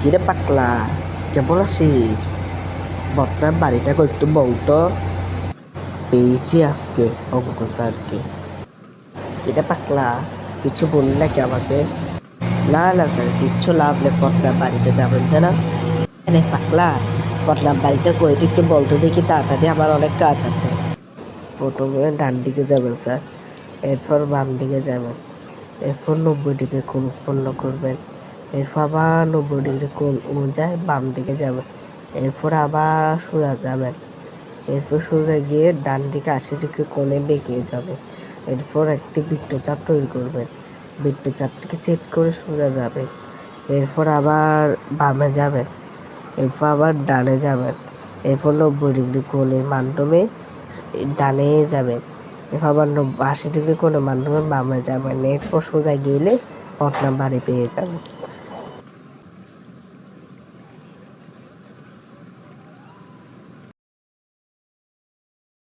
কিরে পাকলা, কেমন আছিস? বর্তমান বাড়িটা একটু বলতো। পেয়েছি আজকে অঙ্ক স্যারকে। কিরে পাকলা, কিছু বললি নাকি আমাকে? না না স্যার, কিচ্ছু লাভ নেই, পটনার বাড়িতে যাবেন যে না। আরে পাকলা, পটনার বাড়িটা কই একটু বলতো দেখি তাড়াতাড়ি, আমার অনেক কাজ আছে। প্রথমে ডান দিকে যাবেন স্যার, এরপর বাম দিকে যাবেন, এরপর 90 ডিগ্রি কোণ উৎপন্ন করবেন, এরপর আবার 90 ডিগ্রি কোণ অনুযায়ী বাম দিকে যাবেন, এরপর আবার সোজা যাবেন, এরপর সোজা গিয়ে ডান দিকে 80 ডিগ্রি কোণে বেঁকিয়ে যাবে, এরপর একটি বৃত্তচাপ তৈরি করবেন, বৃত্তচাপটিকে চেক করে সোজা যাবেন, এরপর আবার বামে যাবেন, এরপর আবার ডানে যাবেন, এরপর 90 ডিগ্রি কোণের মাধ্যমে ডানে যাবেন, এরপর আবার 80 ডিগ্রি কোণের মাধ্যমে বামে যাবেন, এরপর সোজা গেলে পটনার বাড়ি পেয়ে যাবেন।